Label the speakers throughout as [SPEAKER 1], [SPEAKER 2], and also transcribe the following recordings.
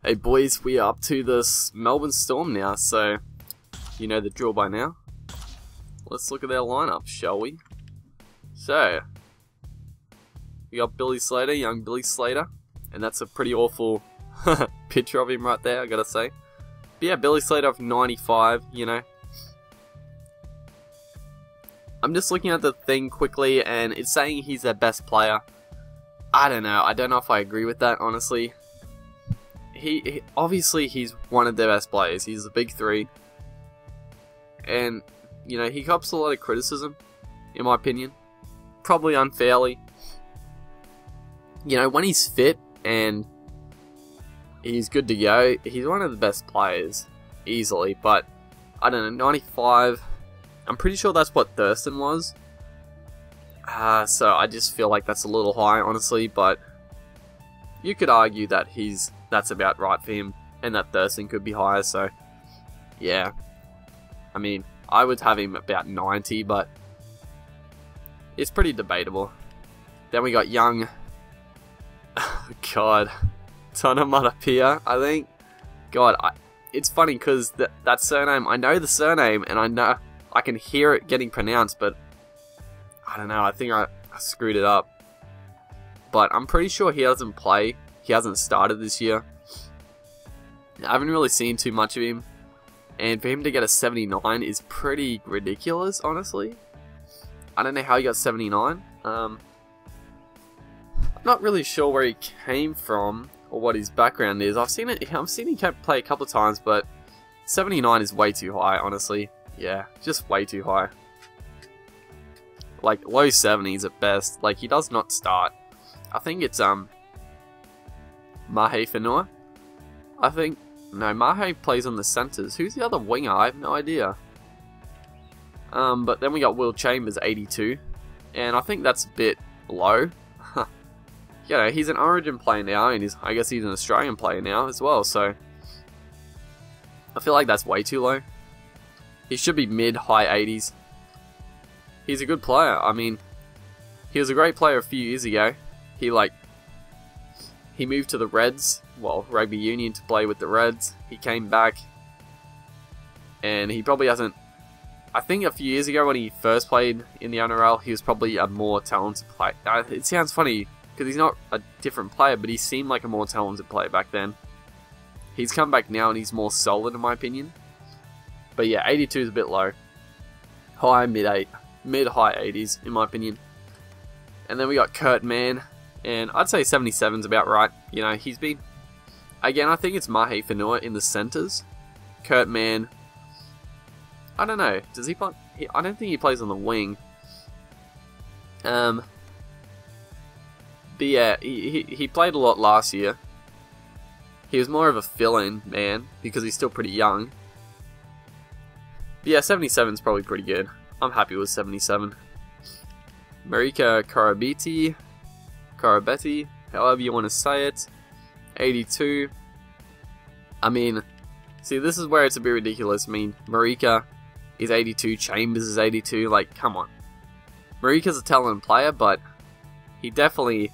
[SPEAKER 1] Hey boys, we are up to this Melbourne Storm now, so you know the drill by now. Let's look at their lineup, shall we? So, we got Billy Slater, young Billy Slater, and that's a pretty awful picture of him right there, I gotta say. But yeah, Billy Slater of 95, you know. I'm just looking at the thing quickly, and it's saying he's their best player. I don't know if I agree with that, honestly. He obviously he's one of their best players. He's the big three, and you know he cops a lot of criticism, in my opinion, probably unfairly. You know, when he's fit and he's good to go, he's one of the best players easily. But I don't know, 95. I'm pretty sure that's what Thurston was. So I just feel like that's a little high, honestly. But you could argue that that's about right for him, and that Thurston could be higher, so yeah. I mean, I would have him about 90, but it's pretty debatable. Then we got young, God, Tonamatapia, I think. God, it's funny because that surname, I know the surname, and I can hear it getting pronounced, but I don't know, I think I screwed it up. But I'm pretty sure he doesn't play. He hasn't started this year. I haven't really seen too much of him. And for him to get a 79 is pretty ridiculous, honestly. I don't know how he got 79. I'm not really sure where he came from or what his background is. I've seen him play a couple of times, but 79 is way too high, honestly. Yeah, just way too high. Like, low 70s at best. Like, he does not start. I think it's, Mahe Whenua, I think. No, Mahe plays on the centres. Who's the other winger? I have no idea. But then we got Will Chambers, 82. And I think that's a bit low. You know, he's an Origin player now, and I guess he's an Australian player now as well, so I feel like that's way too low. He should be mid-high 80s. He's a good player. I mean, he was a great player a few years ago. He moved to the Reds, well, Rugby Union, to play with the Reds. He came back, and he probably hasn't... I think a few years ago when he first played in the NRL, he was probably a more talented player. It sounds funny, because he's not a different player, but he seemed like a more talented player back then. He's come back now, and he's more solid, in my opinion. But yeah, 82 is a bit low. High, mid-high 80s, in my opinion. And then we got Kurt Mann. And I'd say 77's about right. You know, he's been... Again, I think it's Mahe Whenua in the centres. Kurt Mann... I don't know. Does he play... I don't think he plays on the wing. But yeah, he played a lot last year. He was more of a fill-in man, because he's still pretty young. But yeah, 77's probably pretty good. I'm happy with 77. Marika Karabetti, however you want to say it, 82. I mean, see, this is where it's a bit ridiculous. I mean, Marika is 82, Chambers is 82. Like, come on. Marika's a talented player, but he's definitely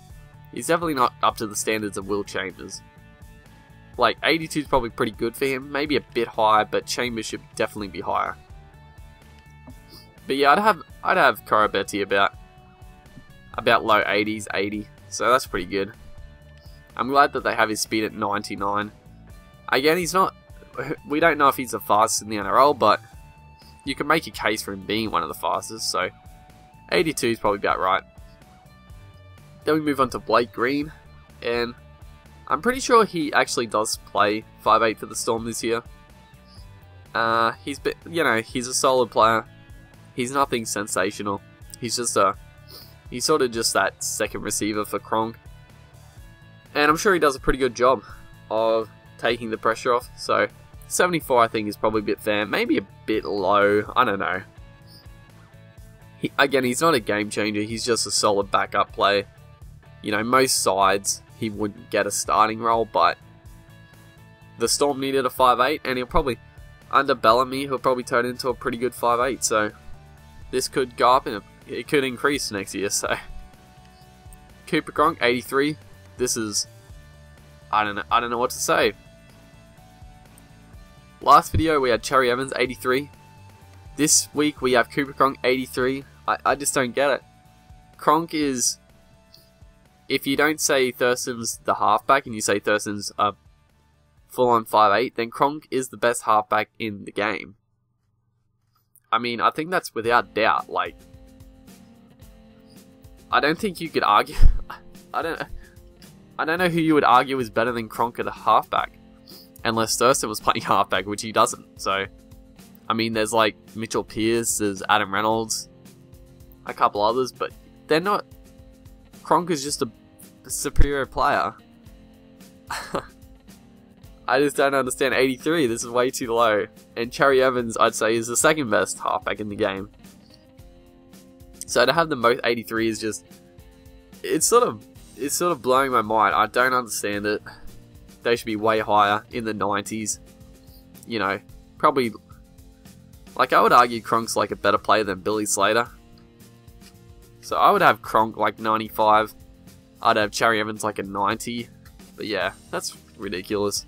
[SPEAKER 1] not up to the standards of Will Chambers. Like, 82 is probably pretty good for him, maybe a bit high, but Chambers should definitely be higher. But yeah, I'd have Karabetti about low 80s, 80. So that's pretty good. I'm glad that they have his speed at 99. Again, he's not... We don't know if he's the fastest in the NRL, but you can make a case for him being one of the fastest, so 82 is probably about right. Then we move on to Blake Green, and I'm pretty sure he actually does play 5'8" for the Storm this year. He's a solid player. He's nothing sensational. He's sort of just that second receiver for Cronk. And I'm sure he does a pretty good job of taking the pressure off. So 74 I think is probably a bit fair. Maybe a bit low. I don't know. Again, he's not a game changer. He's just a solid backup player. You know, most sides he wouldn't get a starting role, but the Storm needed a 5'8", and he'll probably, under Bellamy, he'll probably turn into a pretty good 5'8". So this could go up and it could increase next year. So Cooper Cronk, 83. This is, I don't know what to say. Last video we had Cherry Evans 83. This week we have Cooper Cronk 83. I just don't get it. Cronk is, if you don't say Thurston's the halfback and you say Thurston's a full-on 5'8", then Cronk is the best halfback in the game. I mean, I think that's without doubt. Like, I don't think you could argue. I don't know who you would argue is better than Cronk at a halfback, unless Thurston was playing halfback, which he doesn't. So, I mean, there's like Mitchell Pearce, there's Adam Reynolds, a couple others, but they're not. Cronk is just a superior player. I just don't understand. 83, this is way too low. And Cherry Evans, I'd say, is the second best halfback in the game. So to have them both 83 is just, it's sort of blowing my mind. I don't understand it. They should be way higher, in the 90s. You know, probably, like, I would argue Cronk's like a better player than Billy Slater. So I would have Cronk like 95. I'd have Cherry Evans like a 90. But yeah, that's ridiculous.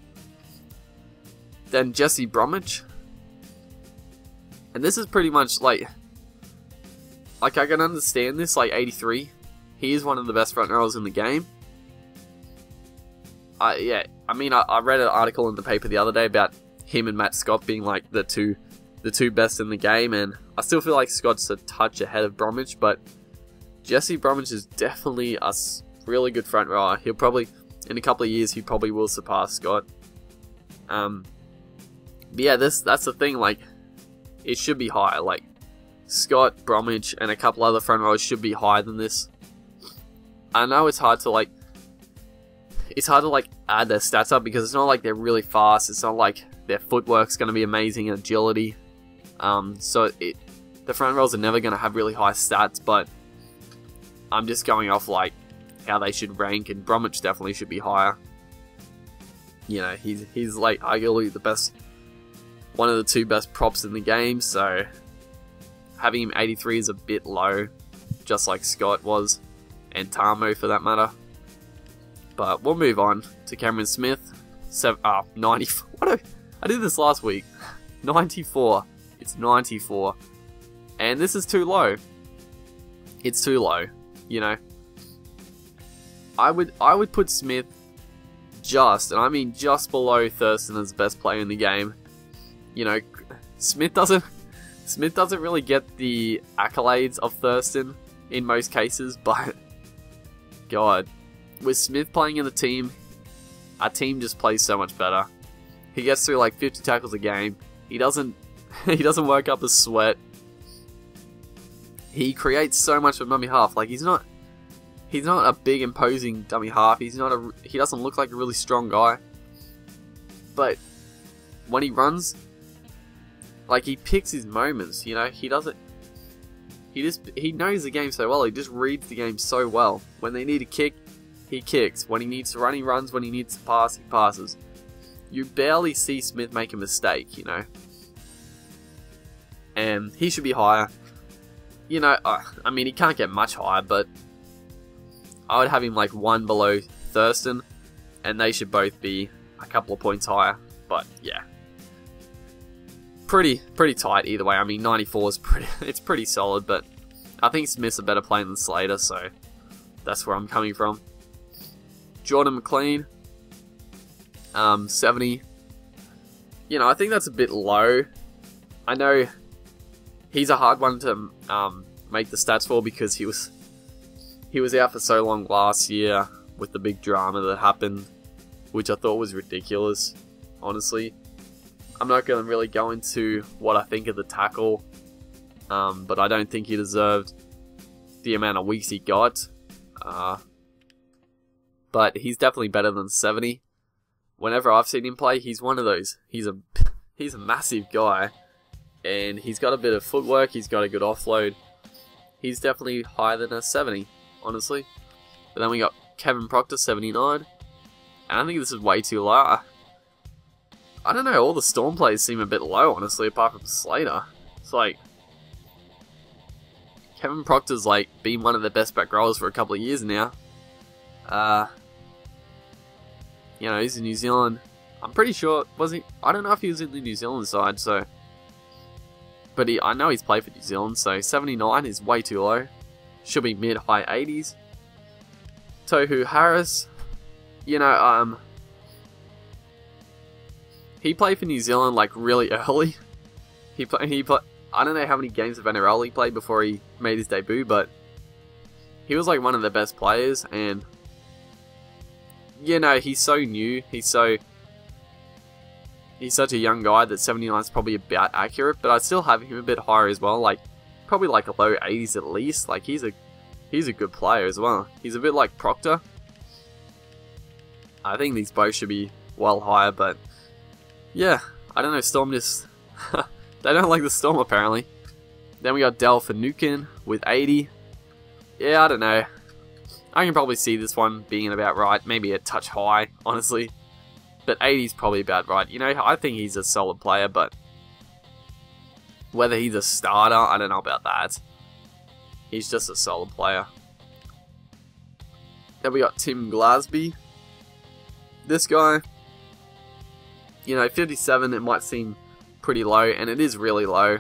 [SPEAKER 1] Then Jesse Bromwich. And this is pretty much like I can understand this, like 83. He is one of the best front rowers in the game. Yeah, I mean, I read an article in the paper the other day about him and Matt Scott being like the two best in the game, and I still feel like Scott's a touch ahead of Bromwich, but Jesse Bromwich is definitely a really good front rower. He'll probably, in a couple of years, he probably will surpass Scott. But yeah, that's the thing, like, it should be higher. Like, Scott, Bromwich, and a couple other front rowers should be higher than this. I know it's hard to add their stats up because it's not like they're really fast. It's not like their footwork's going to be amazing and agility. So the front rows are never going to have really high stats, but I'm just going off like how they should rank, and Bromwich definitely should be higher. You know, he's like arguably the best, one of the two best props in the game, so having him 83 is a bit low, just like Scott was, and Tamo for that matter. But we'll move on to Cameron Smith. 94. I did this last week. 94. It's 94. And this is too low. It's too low, you know. I would put Smith just, and I mean just below Thurston as the best player in the game. You know, Smith doesn't really get the accolades of Thurston in most cases, but God, with Smith playing in the team, our team just plays so much better. He gets through like 50 tackles a game. He doesn't work up a sweat. He creates so much for dummy half. Like, he's not a big imposing dummy half. He doesn't look like a really strong guy. But when he runs, like, he picks his moments, you know. He knows the game so well. He just reads the game so well. When they need a kick, he kicks. When he needs to run, he runs. When he needs to pass, he passes. You barely see Smith make a mistake, you know. And he should be higher. You know, I mean, he can't get much higher, but I would have him like one below Thurston, and they should both be a couple of points higher. But yeah, pretty tight either way. I mean, 94 is pretty solid, but I think Smith's a better player than Slater, so that's where I'm coming from. Jordan McLean, 70. You know, I think that's a bit low. I know he's a hard one to make the stats for because he was out for so long last year with the big drama that happened, which I thought was ridiculous, honestly. I'm not going to really go into what I think of the tackle, but I don't think he deserved the amount of weeks he got. But he's definitely better than 70. Whenever I've seen him play, he's one of those. He's a massive guy, and he's got a bit of footwork. He's got a good offload. He's definitely higher than a 70, honestly. But then we got Kevin Proctor, 79. And I think this is way too low. I don't know, all the Storm players seem a bit low, honestly, apart from Slater. It's like, Kevin Proctor's like been one of the best back rowers for a couple of years now. You know, he's in New Zealand. I'm pretty sure, was he? I don't know if he was in the New Zealand side, so. But I know he's played for New Zealand, so 79 is way too low. Should be mid-high 80s. Tohu Harris, you know, he played for New Zealand like really early. He played. I don't know how many games of NRL he played before he made his debut, but he was like one of the best players, and you know, he's so new. He's such a young guy that 79 is probably about accurate, but I still have him a bit higher as well, like probably like a low 80s at least. Like he's a good player as well. He's a bit like Proctor. I think these both should be well higher, but yeah, I don't know. Storm just they don't like the Storm apparently. Then we got Del Finucane with 80. Yeah, I don't know. I can probably see this one being about right. Maybe a touch high, honestly. But 80 is probably about right. You know, I think he's a solid player, but whether he's a starter, I don't know about that. He's just a solid player. Then we got Tim Glasby. This guy, you know, 57, it might seem pretty low, and it is really low.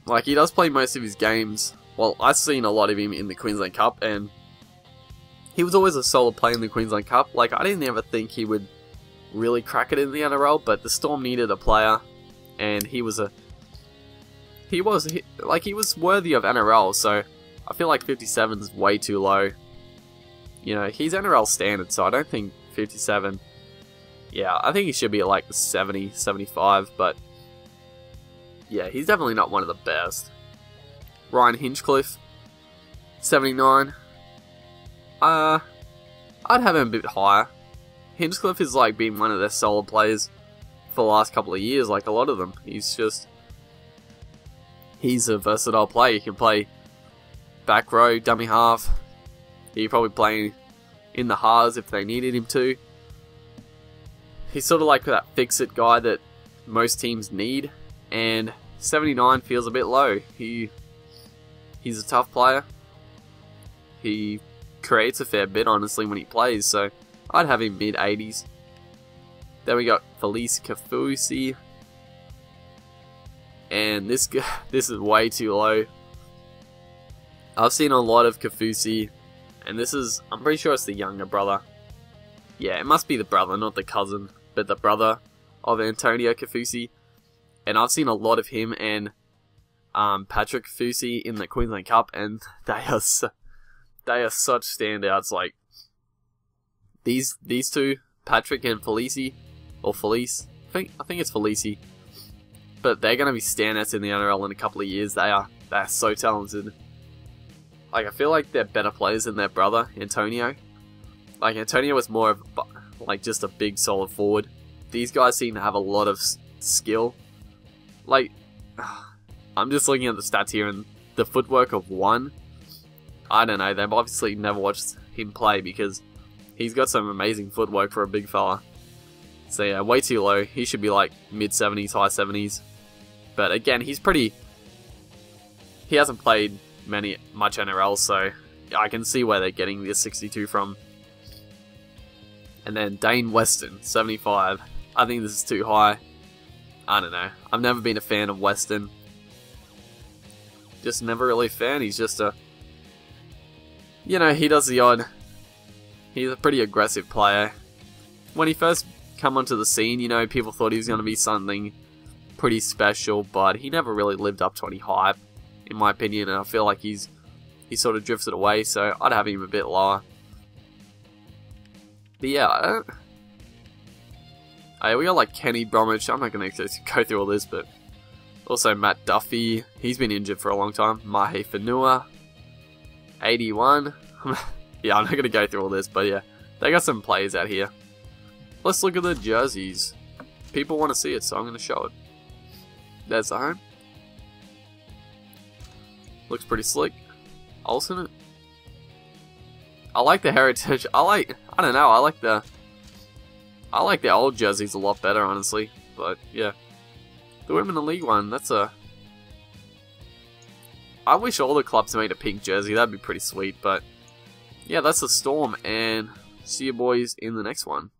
[SPEAKER 1] Like, he does play most of his games. Well, I've seen a lot of him in the Queensland Cup, and he was always a solid player in the Queensland Cup. Like, I didn't ever think he would really crack it in the NRL, but the Storm needed a player, and he was worthy of NRL, so I feel like 57 is way too low. You know, he's NRL standard, so I don't think 57... Yeah, I think he should be at like 70, 75, but yeah, he's definitely not one of the best. Ryan Hinchcliffe, 79. I'd have him a bit higher. Hinchcliffe has like been one of their solid players for the last couple of years, like a lot of them. He's a versatile player. He can play back row, dummy half. He probably play in the halves if they needed him to. He's sort of like that fix-it guy that most teams need, and 79 feels a bit low. He's a tough player. He creates a fair bit, honestly, when he plays, so I'd have him mid-80s. Then we got Felice Kafusi, and this is way too low. I've seen a lot of Kafusi, and I'm pretty sure it's the younger brother. Yeah, it must be the brother, not the cousin, but the brother of Antonio Kafusi. And I've seen a lot of him and Patrick Kafusi in the Queensland Cup, and they are such standouts. Like these two, Patrick and Felice, or Felice, I think it's Felice. But they're going to be standouts in the NRL in a couple of years. They're so talented. Like, I feel like they're better players than their brother Antonio. Like, Antonio was more of like just a big solid forward. These guys seem to have a lot of skill. Like, I'm just looking at the stats here, and the footwork of one, I don't know, they've obviously never watched him play because he's got some amazing footwork for a big fella. So yeah, way too low. He should be like mid-70s, high 70s. But again, he hasn't played much NRL, so I can see where they're getting this 62 from. And then Dane Weston, 75. I think this is too high. I don't know. I've never been a fan of Weston. Just never really a fan. He's just a... You know, he does the odd... He's a pretty aggressive player. When he first come onto the scene, you know, people thought he was going to be something pretty special, but he never really lived up to any hype, in my opinion, and I feel like he sort of drifted away, so I'd have him a bit lower. But yeah, we got like Kenny Bromwich. I'm not going to go through all this, but also Matt Duffy. He's been injured for a long time. Mahe Fanua, 81. Yeah, I'm not going to go through all this, but yeah, they got some players out here. Let's look at the jerseys. People want to see it, so I'm going to show it. There's the home. Looks pretty slick. Olsen. I like the heritage. I don't know. I like the old jerseys a lot better, honestly. But yeah, the Women in League one. I wish all the clubs made a pink jersey. That'd be pretty sweet. But yeah, that's the Storm, and see you boys in the next one.